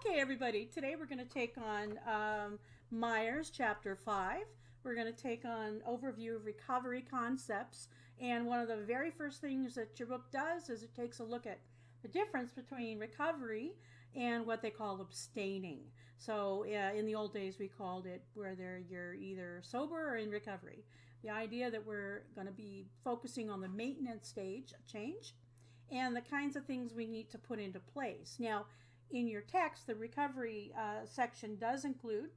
Okay, everybody, today we're going to take on Meyers Chapter 5. We're going to take on overview of recovery concepts. And one of the very first things that your book does is it takes a look at the difference between recovery and what they call abstaining. So in the old days, we called it whether you're either sober or in recovery. The idea that we're going to be focusing on the maintenance stage of change and the kinds of things we need to put into place. Now, in your text, the recovery section does include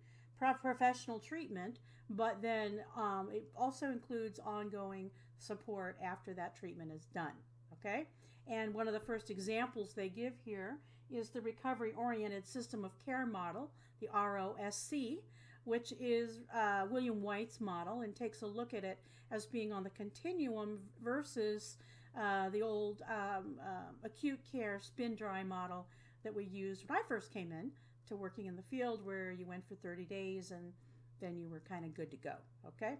professional treatment, but then it also includes ongoing support after that treatment is done. Okay? And one of the first examples they give here is the recovery-oriented system of care model, the ROSC, which is William White's model, and takes a look at it as being on the continuum versus the old acute care spin dry model that we used when I first came in to working in the field, where you went for 30 days and then you were kind of good to go. Okay?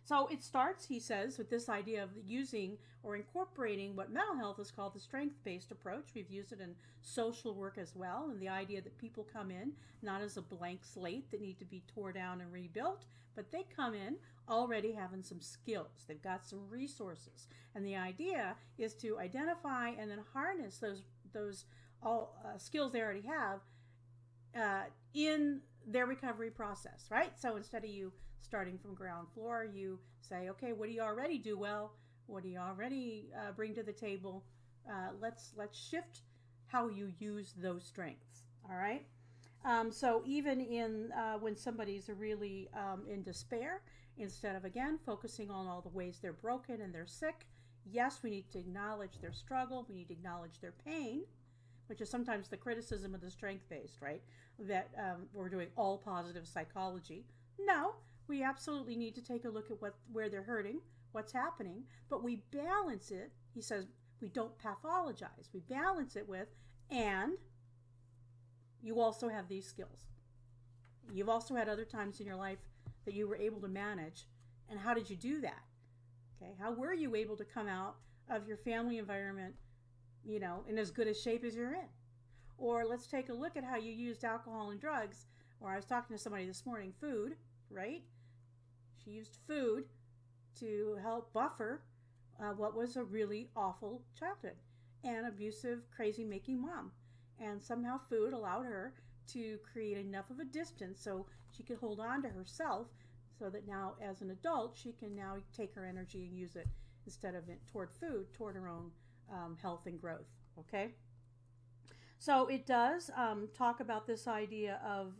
So it starts, he says, with this idea of using or incorporating what mental health is called the strength-based approach. We've used it in social work as well, and the idea that people come in not as a blank slate that need to be tore down and rebuilt, but they come in already having some skills. They've got some resources. And the idea is to identify and then harness those skills they already have in their recovery process, right? So instead of you starting from ground floor, you say, okay, what do you already do well? What do you already bring to the table? Let's shift how you use those strengths, all right? So even in when somebody's really in despair, instead of, again, focusing on all the ways they're broken and they're sick, yes, we need to acknowledge their struggle. We need to acknowledge their pain, which is sometimes the criticism of the strength-based, right? That we're doing all positive psychology. No, we absolutely need to take a look at where they're hurting, what's happening, but we balance it. He says we don't pathologize. We balance it with, and you also have these skills. You've also had other times in your life that you were able to manage, and how did you do that? Okay, how were you able to come out of your family environment, you know, in as good a shape as you're in? Or let's take a look at how you used alcohol and drugs. Or I was talking to somebody this morning, food, right? She used food to help buffer what was a really awful childhood and abusive, crazy-making mom. And somehow food allowed her to create enough of a distance so she could hold on to herself, so that now as an adult she can now take her energy and use it instead of it toward food, toward her own health and growth. Okay, so it does talk about this idea of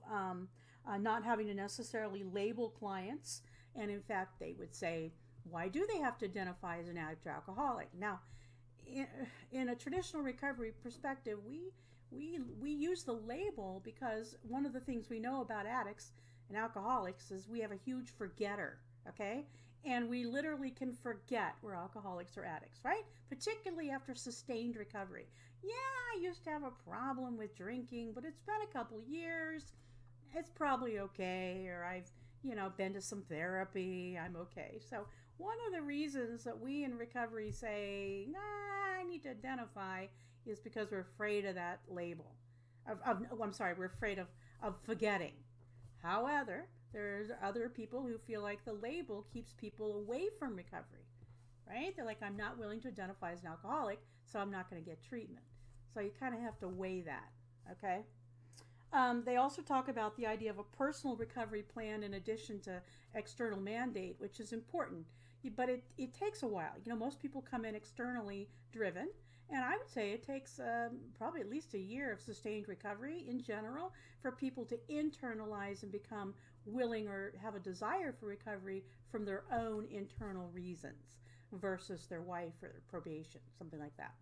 not having to necessarily label clients, and in fact they would say, why do they have to identify as an addict or alcoholic? Now, in a traditional recovery perspective, we use the label because one of the things we know about addicts and alcoholics is we have a huge forgetter. Okay, and we literally can forget we're alcoholics or addicts, right? Particularly after sustained recovery. Yeah, I used to have a problem with drinking, but it's been a couple of years. It's probably okay, or I've, been to some therapy. I'm okay. So one of the reasons that we in recovery say, nah, I need to identify, is because we're afraid of that label. We're afraid of forgetting. However, there's other people who feel like the label keeps people away from recovery, right? They're like, I'm not willing to identify as an alcoholic, so I'm not going to get treatment. So you kind of have to weigh that, okay? They also talk about the idea of a personal recovery plan in addition to external mandate, which is important. But it takes a while. Most people come in externally driven, and I would say it takes probably at least a year of sustained recovery in general for people to internalize and become willing or have a desire for recovery from their own internal reasons versus their wife or their probation, something like that.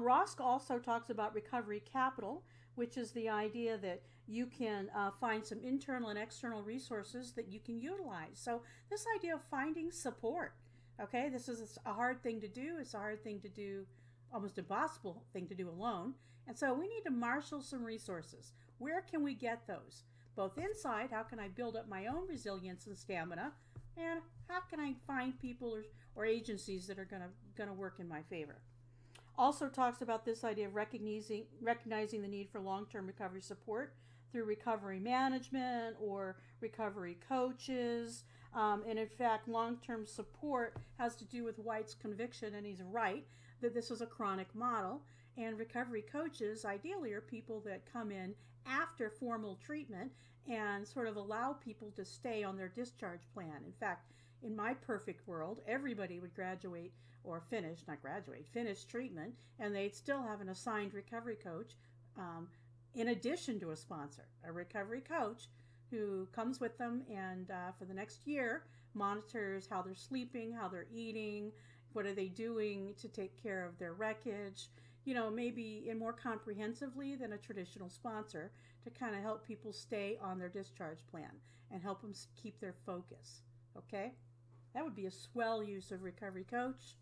Rosk also talks about recovery capital, which is the idea that you can find some internal and external resources that you can utilize. So this idea of finding support, okay, this is a hard thing to do. It's a hard thing to do, almost impossible thing to do alone. And so we need to marshal some resources. Where can we get those? Both inside, how can I build up my own resilience and stamina? And how can I find people or agencies that are going to work in my favor? Also talks about this idea of recognizing the need for long-term recovery support through recovery management or recovery coaches. And in fact, long-term support has to do with White's conviction, and he's right, that this is a chronic model. And recovery coaches, ideally, are people that come in after formal treatment and sort of allow people to stay on their discharge plan. In fact, in my perfect world, everybody would graduate or finish treatment, and they'd still have an assigned recovery coach in addition to a sponsor, a recovery coach who comes with them and for the next year monitors how they're sleeping, how they're eating, what are they doing to take care of their wreckage, maybe in more comprehensively than a traditional sponsor, to kind of help people stay on their discharge plan and help them keep their focus. Okay? That would be a swell use of recovery coach.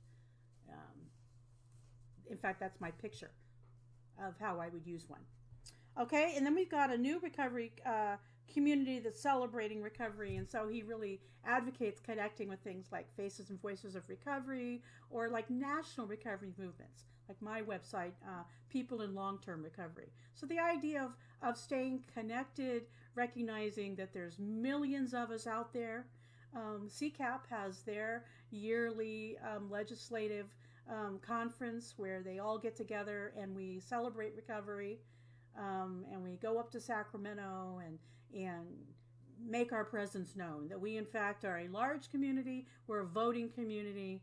In fact, that's my picture of how I would use one. Okay, and then we've got a new recovery community that's celebrating recovery, and so he really advocates connecting with things like Faces and Voices of Recovery, or like national recovery movements, like my website, People in Long-Term Recovery. So the idea of staying connected, recognizing that there's millions of us out there. CCAP has their yearly legislative conference where they all get together and we celebrate recovery, and we go up to Sacramento and make our presence known, that we in fact are a large community, we're a voting community,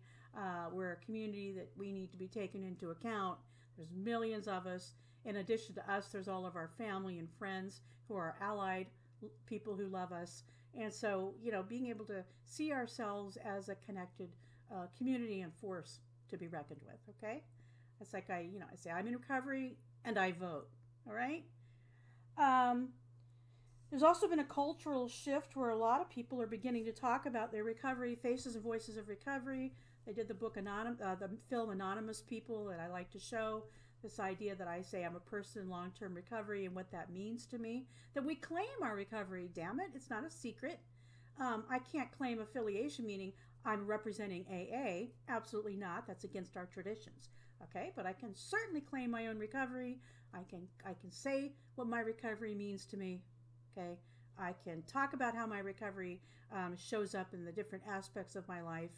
we're a community that we need to be taken into account. There's millions of us. In addition to us, there's all of our family and friends who are allied people who love us. And so, being able to see ourselves as a connected community and force to be reckoned with, okay? It's like I say I'm in recovery and I vote, all right? There's also been a cultural shift where a lot of people are beginning to talk about their recovery, Faces and Voices of Recovery. They did the film Anonymous People that I like to show. This idea that I say I'm a person in long-term recovery and what that means to me. That we claim our recovery, damn it. It's not a secret. I can't claim affiliation, meaning I'm representing AA. Absolutely not. That's against our traditions. Okay, but I can certainly claim my own recovery. I can say what my recovery means to me. Okay, I can talk about how my recovery shows up in the different aspects of my life.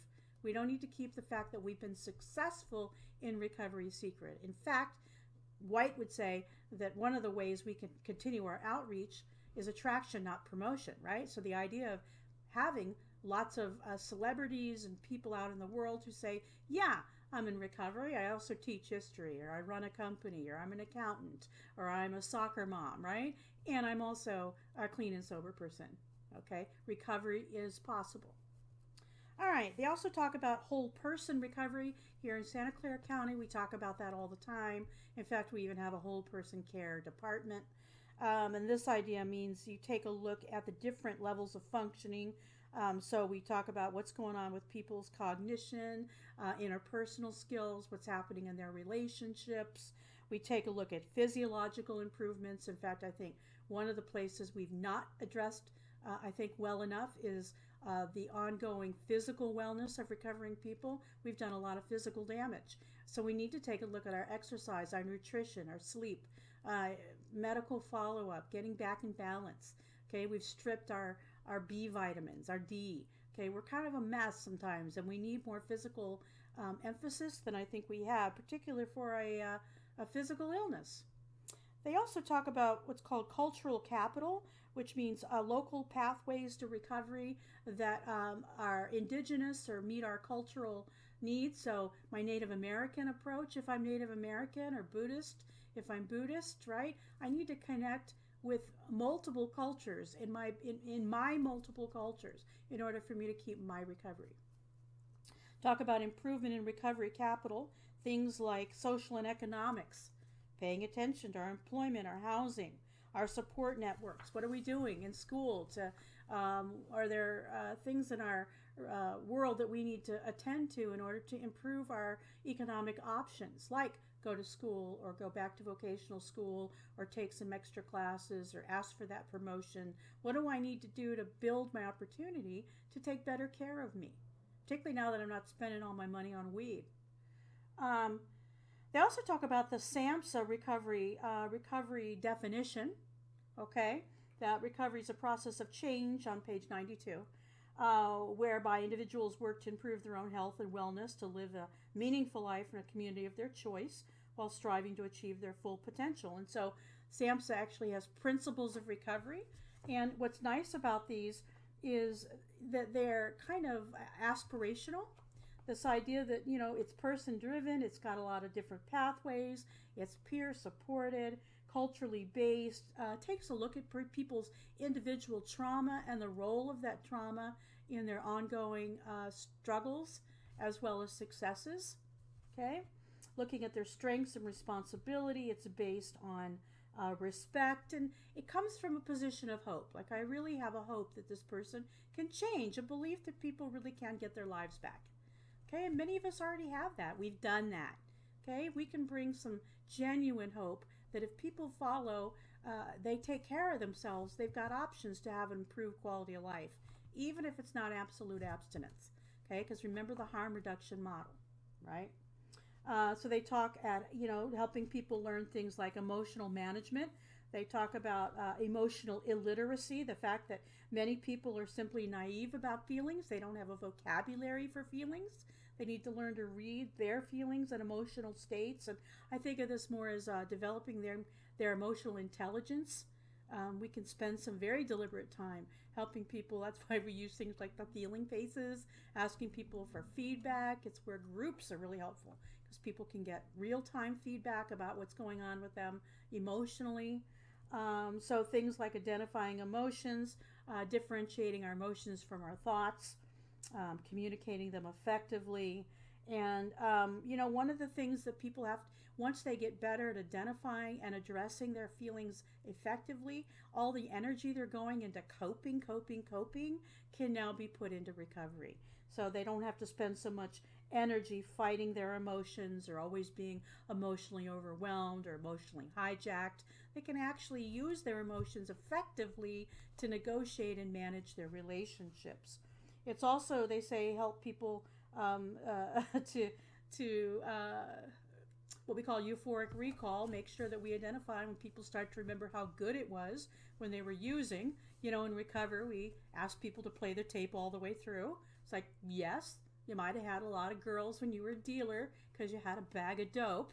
We don't need to keep the fact that we've been successful in recovery secret. In fact, White would say that one of the ways we can continue our outreach is attraction, not promotion, right? So the idea of having lots of celebrities and people out in the world who say, yeah, I'm in recovery, I also teach history, or I run a company, or I'm an accountant, or I'm a soccer mom, right? And I'm also a clean and sober person, okay? Recovery is possible. All right, they also talk about whole person recovery. Here in Santa Clara County, we talk about that all the time. In fact, we even have a whole person care department. And this idea means you take a look at the different levels of functioning. So we talk about what's going on with people's cognition, interpersonal skills, what's happening in their relationships. We take a look at physiological improvements. In fact, I think one of the places we've not addressed, well enough is the ongoing physical wellness of recovering people. We've done a lot of physical damage. So we need to take a look at our exercise, our nutrition, our sleep, medical follow-up, getting back in balance. Okay, we've stripped our B vitamins, our D. Okay, we're kind of a mess sometimes, and we need more physical emphasis than I think we have, particularly for a physical illness. They also talk about what's called cultural capital, which means local pathways to recovery that are indigenous or meet our cultural needs. So my Native American approach, if I'm Native American, or Buddhist, if I'm Buddhist, right? I need to connect with multiple cultures in my multiple cultures in order for me to keep my recovery. Talk about improvement in recovery capital, things like social and economics, paying attention to our employment, our housing, our support networks. What are we doing in school? Are there things in our world that we need to attend to in order to improve our economic options, like go to school or go back to vocational school or take some extra classes or ask for that promotion? What do I need to do to build my opportunity to take better care of me, particularly now that I'm not spending all my money on weed? They also talk about the SAMHSA recovery definition. Okay, that recovery is a process of change on page 92, whereby individuals work to improve their own health and wellness, to live a meaningful life in a community of their choice while striving to achieve their full potential. And so SAMHSA actually has principles of recovery. And what's nice about these is that they're kind of aspirational. This idea that, it's person driven, it's got a lot of different pathways, it's peer supported, culturally based, takes a look at people's individual trauma and the role of that trauma in their ongoing struggles as well as successes. Okay, looking at their strengths and responsibility. It's based on respect, and it comes from a position of hope. Like, I really have a hope that this person can change, a belief that people really can get their lives back. Okay, and many of us already have that. We've done that. Okay, we can bring some genuine hope that if people follow, they take care of themselves, they've got options to have an improved quality of life, even if it's not absolute abstinence. Okay, because remember the harm reduction model, right? So they talk at, helping people learn things like emotional management. They talk about emotional illiteracy, the fact that many people are simply naive about feelings. They don't have a vocabulary for feelings. They need to learn to read their feelings and emotional states. And I think of this more as developing their emotional intelligence. We can spend some very deliberate time helping people. That's why we use things like the feeling faces, asking people for feedback. It's where groups are really helpful because people can get real-time feedback about what's going on with them emotionally. So things like identifying emotions, differentiating our emotions from our thoughts, communicating them effectively. And, one of the things that people have, once they get better at identifying and addressing their feelings effectively, all the energy they're going into coping can now be put into recovery. So they don't have to spend so much energy fighting their emotions or always being emotionally overwhelmed or emotionally hijacked. They can actually use their emotions effectively to negotiate and manage their relationships. It's also, they say, help people to what we call euphoric recall, make sure that we identify when people start to remember how good it was when they were using. In Recover, we ask people to play the tape all the way through. It's like, yes, you might have had a lot of girls when you were a dealer because you had a bag of dope.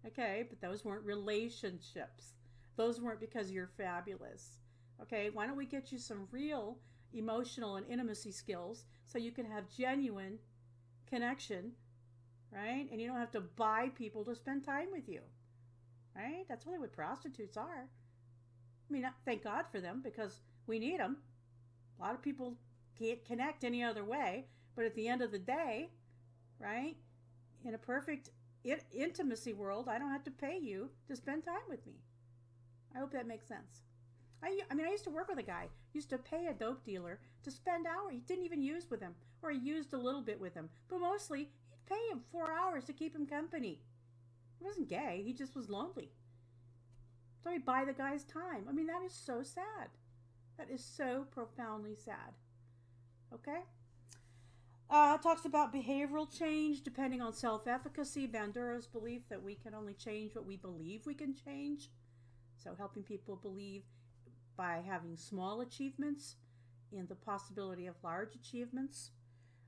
Okay, but those weren't relationships. Those weren't because you're fabulous. Okay, why don't we get you some real emotional and intimacy skills so you can have genuine connection, right? And you don't have to buy people to spend time with you, right? That's really what prostitutes are. I mean, thank God for them because we need them. A lot of people can't connect any other way, but at the end of the day, right, in a perfect intimacy world, I don't have to pay you to spend time with me. I hope that makes sense. I used to work with a guy, used to pay a dope dealer to spend hours. He didn't even use with him, or he used a little bit with him. But mostly, he'd pay him 4 hours to keep him company. He wasn't gay, he just was lonely. So he'd buy the guy's time. I mean, that is so sad. That is so profoundly sad. Okay? Talks about behavioral change depending on self-efficacy. Bandura's belief that we can only change what we believe we can change. So helping people believe by having small achievements in the possibility of large achievements.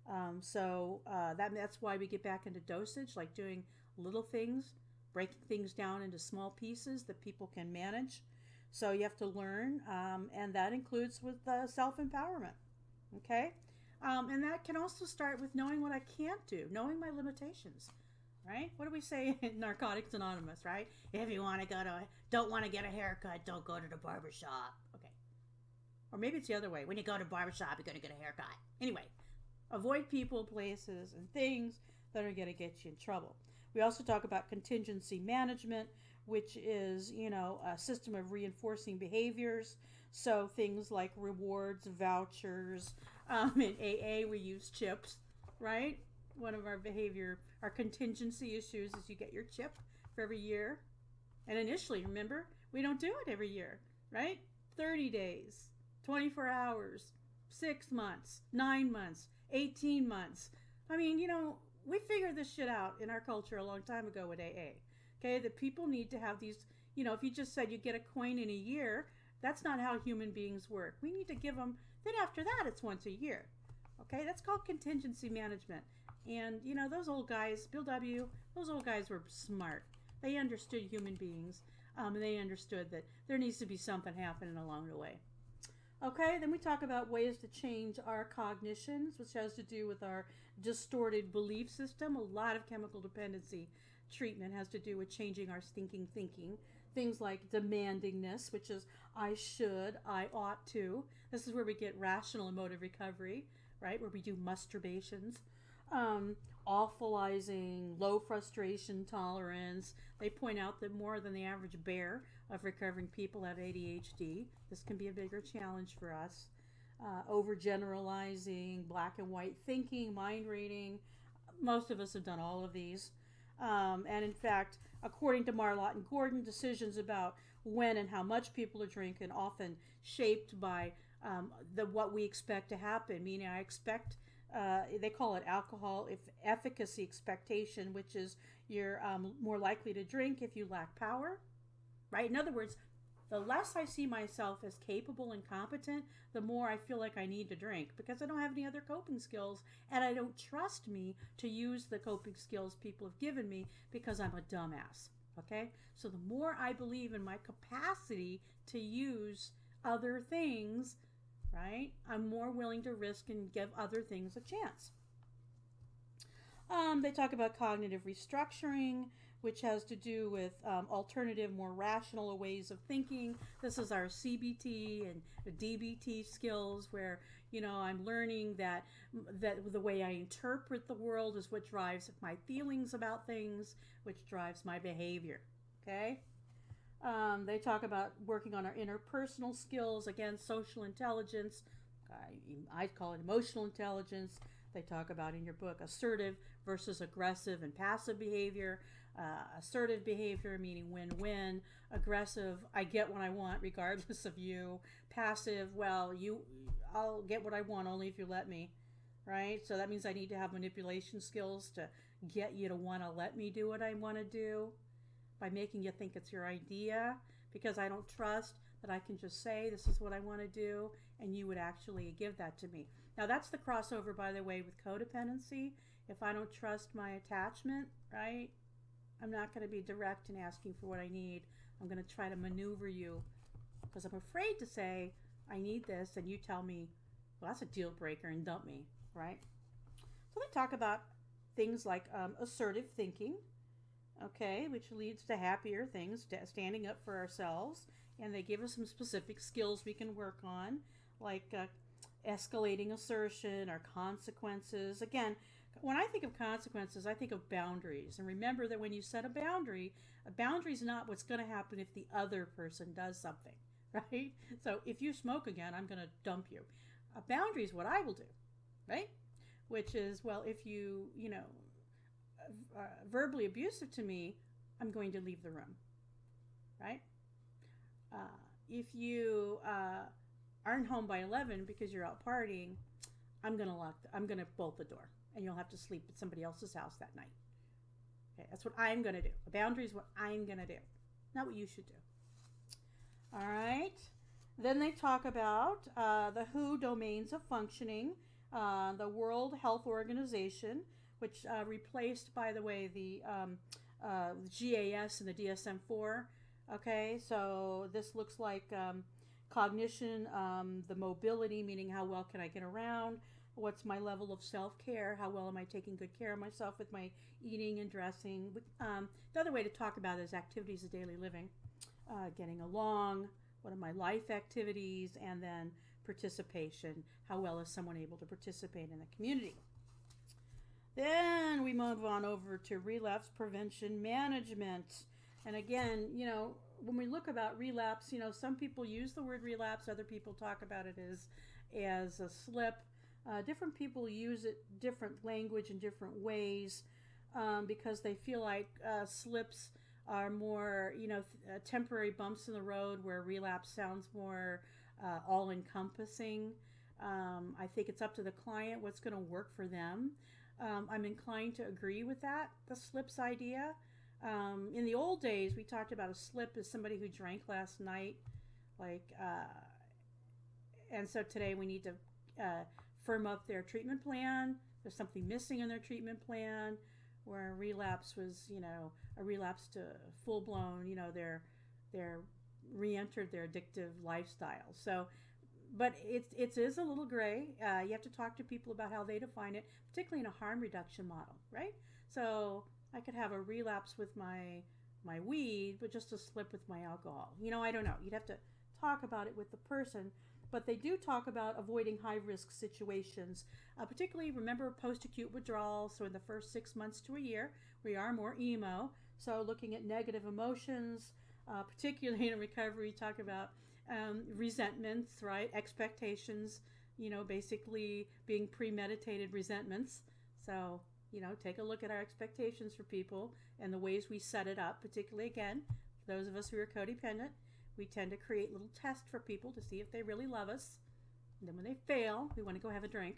That's why we get back into dosage, like doing little things, breaking things down into small pieces that people can manage. So you have to learn, and that includes with self-empowerment. Okay? And that can also start with knowing what I can't do, knowing my limitations. Right? What do we say in Narcotics Anonymous, right? If you don't want to get a haircut, don't go to the barbershop. Okay. Or maybe it's the other way. When you go to the barbershop, you're going to get a haircut. Anyway, avoid people, places, and things that are going to get you in trouble. We also talk about contingency management, which is, a system of reinforcing behaviors. So things like rewards, vouchers. In AA, we use chips, right? One of our contingency issues is you get your chip for every year. And initially, remember, we don't do it every year, right? 30 days, 24 hours, 6 months, 9 months, 18 months. I mean, we figured this shit out in our culture a long time ago with AA. Okay, that people need to have these, if you just said you get a coin in a year, that's not how human beings work. We need to give them, then after that, it's once a year. Okay, that's called contingency management. And, those old guys, Bill W., those old guys were smart. They understood human beings, and they understood that there needs to be something happening along the way. Okay, then we talk about ways to change our cognitions, which has to do with our distorted belief system. A lot of chemical dependency treatment has to do with changing our stinking thinking. Things like demandingness, which is I should, I ought to. This is where we get rational emotive recovery, right? Where we do masturbations. Awfulizing, low frustration tolerance. They point out that more than the average bear of recovering people have ADHD. This can be a bigger challenge for us. Overgeneralizing, black and white thinking, mind reading. Most of us have done all of these. And in fact, according to Marlott and Gordon, decisions about when and how much people are drinking often shaped by what we expect to happen. Meaning, I expect, they call it alcohol efficacy expectation, which is you're more likely to drink if you lack power, right? In other words, the less I see myself as capable and competent, the more I feel like I need to drink because I don't have any other coping skills and I don't trust me to use the coping skills people have given me because I'm a dumbass, okay? So the more I believe in my capacity to use other things, right, I'm more willing to risk and give other things a chance. They talk about cognitive restructuring, which has to do with alternative, more rational ways of thinking. This is our CBT and DBT skills where, I'm learning that the way I interpret the world is what drives my feelings about things, which drives my behavior, okay? They talk about working on our interpersonal skills, again, social intelligence. I call it emotional intelligence. They talk about in your book assertive versus aggressive and passive behavior. Assertive behavior, meaning win-win. Aggressive, I get what I want regardless of you. Passive, well, I'll get what I want only if you let me, right? So that means I need to have manipulation skills to get you to want to let me do what I want to do by making you think it's your idea, because I don't trust that I can just say this is what I want to do and you would actually give that to me. Now that's the crossover, by the way, with codependency. If I don't trust my attachment, right, I'm not going to be direct in asking for what I need. I'm going to try to maneuver you because I'm afraid to say I need this and you tell me, well, that's a deal breaker and dump me, right? So they talk about things like assertive thinking, okay, which leads to happier things, standing up for ourselves, and they give us some specific skills we can work on, like escalating assertion or consequences. Again, when I think of consequences, I think of boundaries. And remember that when you set a boundary is not what's going to happen if the other person does something, right? So if you smoke again, I'm going to dump you. A boundary is what I will do, right? Which is, well, if you, verbally abusive to me, I'm going to leave the room, right? If you aren't home by 11 because you're out partying, I'm going to bolt the door. And you'll have to sleep at somebody else's house that night. Okay, that's what I'm going to do. A boundary is what I'm going to do, not what you should do. All right. Then they talk about the WHO domains of functioning, the World Health Organization, which replaced, by the way, the GAS and the DSM-4. Okay, so this looks like cognition, the mobility, meaning how well can I get around. What's my level of self-care? How well am I taking good care of myself with my eating and dressing? The other way to talk about it is activities of daily living, getting along, what are my life activities, and then participation. How well is someone able to participate in the community? Then we move on over to relapse prevention management. And again, when we look about relapse, some people use the word relapse, other people talk about it as a slip. Different people use it different language in different ways because they feel like slips are more, temporary bumps in the road, where relapse sounds more all-encompassing. I think it's up to the client what's going to work for them. I'm inclined to agree with that, the slips idea. In the old days, we talked about a slip as somebody who drank last night, like, and so today we need to firm up their treatment plan. There's something missing in their treatment plan, where a relapse was, a relapse to full blown, they're re-entered their addictive lifestyle. So, but it is a little gray. You have to talk to people about how they define it, particularly in a harm reduction model, right? So I could have a relapse with my weed, but just a slip with my alcohol. I don't know. You'd have to talk about it with the person. But they do talk about avoiding high-risk situations, particularly, remember, post-acute withdrawal. So in the first 6 months to a year, we are more emo. So looking at negative emotions, particularly in recovery, talk about resentments, right? Expectations, basically being premeditated resentments. So, take a look at our expectations for people and the ways we set it up, particularly, again, those of us who are codependent. We tend to create little tests for people to see if they really love us. And then when they fail, we want to go have a drink.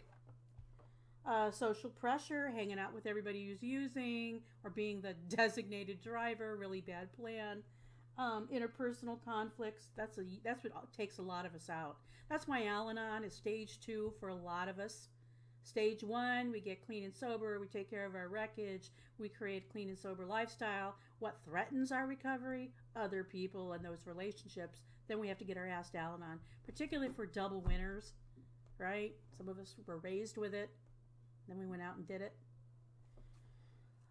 Social pressure, hanging out with everybody who's using, or being the designated driver, really bad plan. Interpersonal conflicts, that's what takes a lot of us out. That's why Al-Anon is stage 2 for a lot of us. Stage 1, we get clean and sober, we take care of our wreckage, we create a clean and sober lifestyle. What threatens our recovery? Other people and those relationships. Then we have to get our ass to Al-Anon, particularly for double winners, right? Some of us were raised with it, then we went out and did it.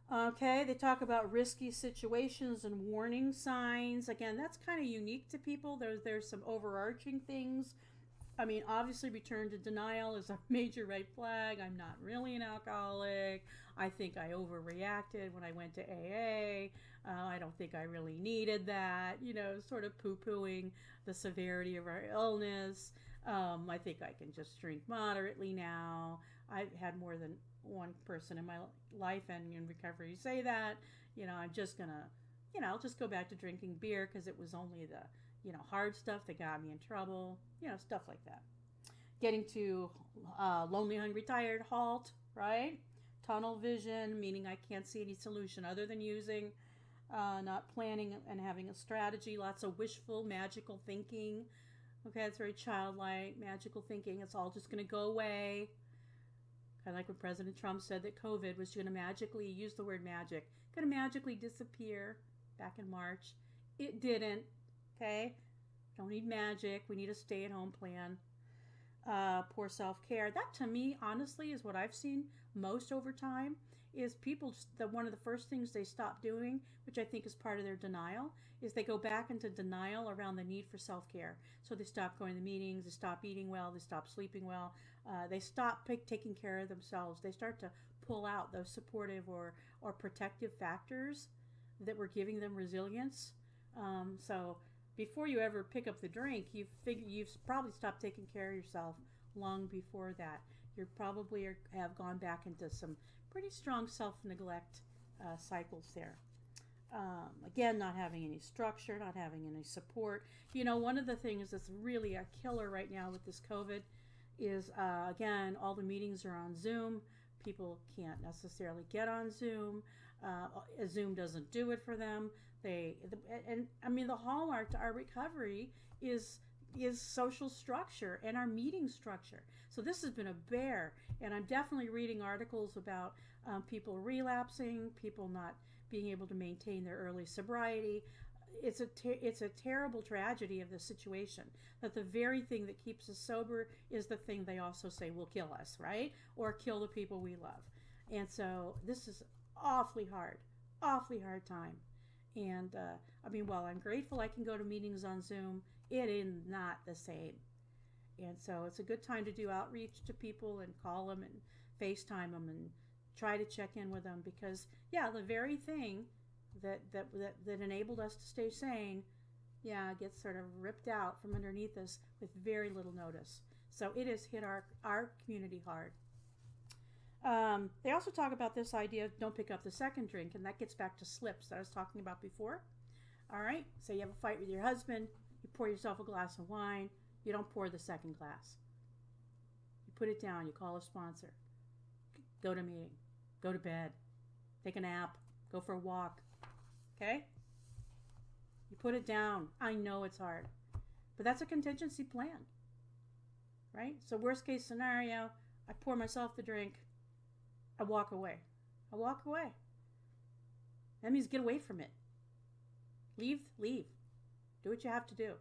Okay, they talk about risky situations and warning signs. Again, that's kind of unique to people. There's some overarching things. I mean, obviously, return to denial is a major red flag. I'm not really an alcoholic. I think I overreacted when I went to AA. I don't think I really needed that. Sort of poo-pooing the severity of our illness. I think I can just drink moderately now. I've had more than one person in my life and in recovery say that. I'm just gonna, I'll just go back to drinking beer because it was only the hard stuff that got me in trouble, stuff like that. Getting to lonely, hungry, tired, halt, right? Tunnel vision, meaning I can't see any solution other than using, not planning and having a strategy, lots of wishful, magical thinking. Okay, it's very childlike, magical thinking. It's all just going to go away. Kind of like when President Trump said that COVID was going to magically, use the word magic, going to magically disappear back in March. It didn't. Okay, don't need magic. We need a stay-at-home plan. Poor self-care. That, to me, honestly, is what I've seen most over time. Is people one of the first things they stop doing, which I think is part of their denial, is they go back into denial around the need for self-care. So they stop going to meetings, they stop eating well, they stop sleeping well, they stop taking care of themselves. They start to pull out those supportive or protective factors that were giving them resilience. So before you ever pick up the drink, you've probably stopped taking care of yourself long before that. You probably have gone back into some pretty strong self-neglect cycles there. Again, not having any structure, not having any support. One of the things that's really a killer right now with this COVID is, again, all the meetings are on Zoom. People can't necessarily get on Zoom. Zoom doesn't do it for them. The hallmark to our recovery is social structure and our meeting structure. So this has been a bear, and I'm definitely reading articles about people relapsing, people not being able to maintain their early sobriety. It's a terrible tragedy of the situation, that the very thing that keeps us sober is the thing they also say will kill us, right? Or kill the people we love. And so this is awfully hard time. And while I'm grateful I can go to meetings on Zoom, it is not the same. And so it's a good time to do outreach to people and call them and FaceTime them and try to check in with them, because the very thing that enabled us to stay sane, gets sort of ripped out from underneath us with very little notice. So it has hit our community hard. They also talk about this idea of don't pick up the second drink, and that gets back to slips that I was talking about before. All right, so you have a fight with your husband, you pour yourself a glass of wine, you don't pour the second glass. You put it down, you call a sponsor, go to a meeting, go to bed, take a nap, go for a walk, Okay? You put it down. I know it's hard. But that's a contingency plan. Right? So worst case scenario, I pour myself the drink. I walk away. I walk away. That means get away from it. Leave. Do what you have to do.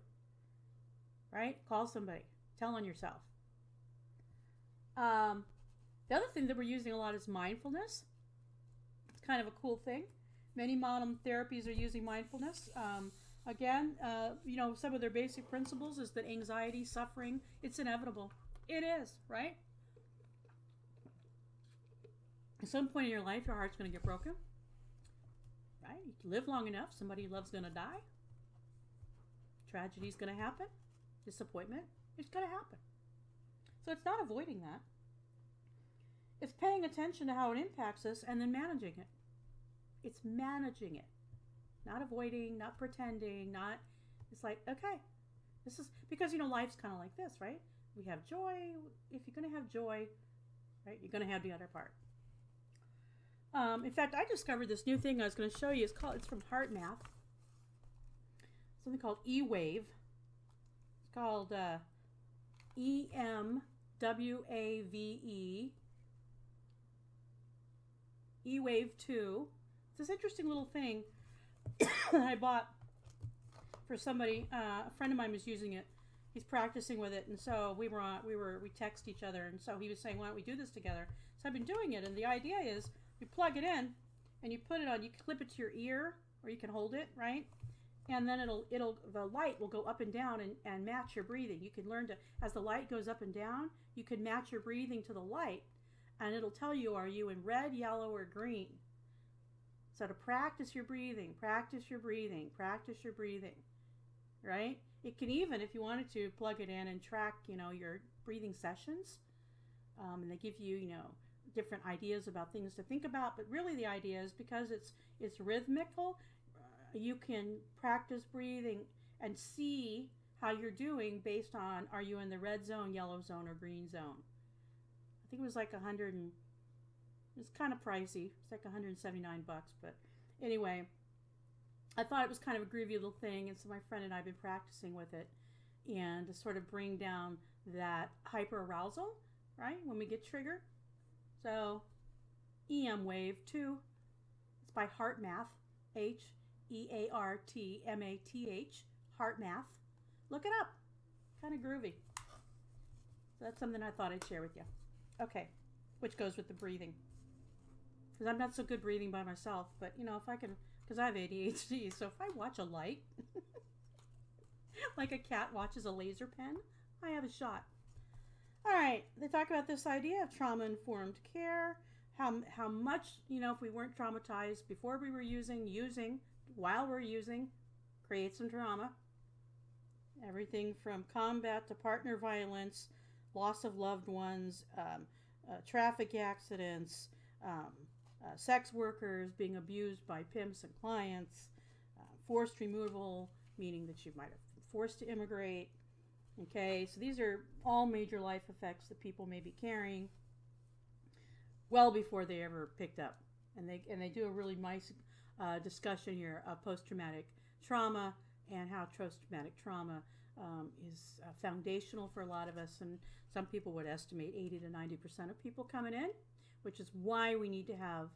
Right? Call somebody. Tell on yourself. The other thing that we're using a lot is mindfulness. It's kind of a cool thing. Many modern therapies are using mindfulness. Again, some of their basic principles is that anxiety, suffering, it's inevitable. It is, right? At some point in your life, your heart's going to get broken. Right? You live long enough, somebody you love's going to die. Tragedy's going to happen. Disappointment, it's going to happen. So it's not avoiding that. It's paying attention to how it impacts us and then managing it. It's managing it. Not avoiding, not pretending, it's like, okay, this is, because, life's kind of like this, right? We have joy. If you're going to have joy, right, you're going to have the other part. In fact, I discovered this new thing I was going to show you. It's from Heart Math. Something called E-Wave. It's called EMWAVE. E-Wave 2. It's this interesting little thing that I bought for somebody. A friend of mine was using it. He's practicing with it, and so we text each other, and so he was saying, why don't we do this together? So I've been doing it, and the idea is you plug it in and you put it on, you clip it to your ear, or you can hold it, right? And then the light will go up and down and match your breathing. You can learn to, as the light goes up and down, you can match your breathing to the light, and it'll tell you, are you in red, yellow, or green? So to practice your breathing, right? It can even, if you wanted to, plug it in and track, your breathing sessions. And they give you, different ideas about things to think about. But really the idea is because it's rhythmical, you can practice breathing and see how you're doing based on, are you in the red zone, yellow zone, or green zone? I think it was like it's kind of pricey. It's like $179, but anyway, I thought it was kind of a groovy little thing, and so my friend and I have been practicing with it, and to sort of bring down that hyper arousal, right, when we get triggered. So, E-Wave 2, it's by Heart Math, HEARTMATH, Heart Math. Look it up, kind of groovy. So that's something I thought I'd share with you. Okay, which goes with the breathing. Because I'm not so good breathing by myself, but if I can, because I have ADHD, so if I watch a light, like a cat watches a laser pen, I have a shot. All right, they talk about this idea of trauma-informed care, how much, if we weren't traumatized before we were using, while we're using, creates some trauma. Everything from combat to partner violence, loss of loved ones, traffic accidents, sex workers being abused by pimps and clients, forced removal, meaning that you might have been forced to immigrate. Okay, so these are all major life effects that people may be carrying well before they ever picked up. And they do a really nice discussion here of post-traumatic trauma and how post-traumatic trauma is foundational for a lot of us, and some people would estimate 80 to 90% of people coming in, which is why we need to have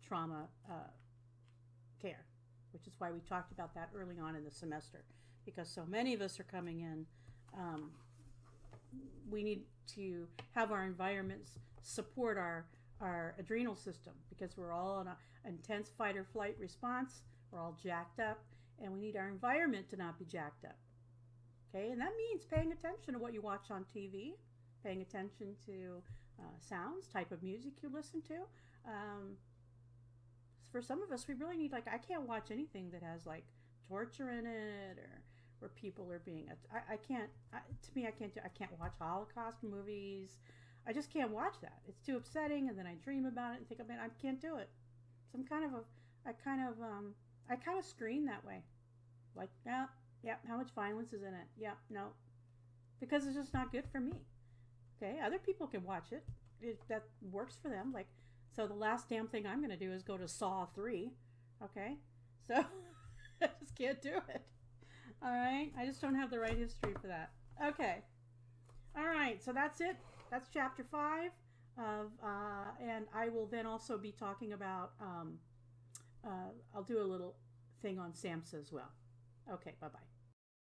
trauma care, which is why we talked about that early on in the semester, because so many of us are coming in. We need to have our environments support our adrenal system, because we're all in an intense fight or flight response. We're all jacked up, and we need our environment to not be jacked up. Okay, and that means paying attention to what you watch on TV, paying attention to sounds, type of music you listen to. For some of us, we really need, I can't watch anything that has torture in it, or where people are being, I can't watch Holocaust movies. I just can't watch that. It's too upsetting, and then I dream about it and think, I can't do it. So I kind of screen that way. Yeah, how much violence is in it? Yeah, no. Because it's just not good for me. Okay, other people can watch it. That works for them. So the last damn thing I'm going to do is go to Saw 3. Okay? So I just can't do it. All right. I just don't have the right history for that. Okay. All right. So that's it. That's chapter 5 of, and I will then also be talking about, I'll do a little thing on SAMHSA as well. Okay. Bye-bye.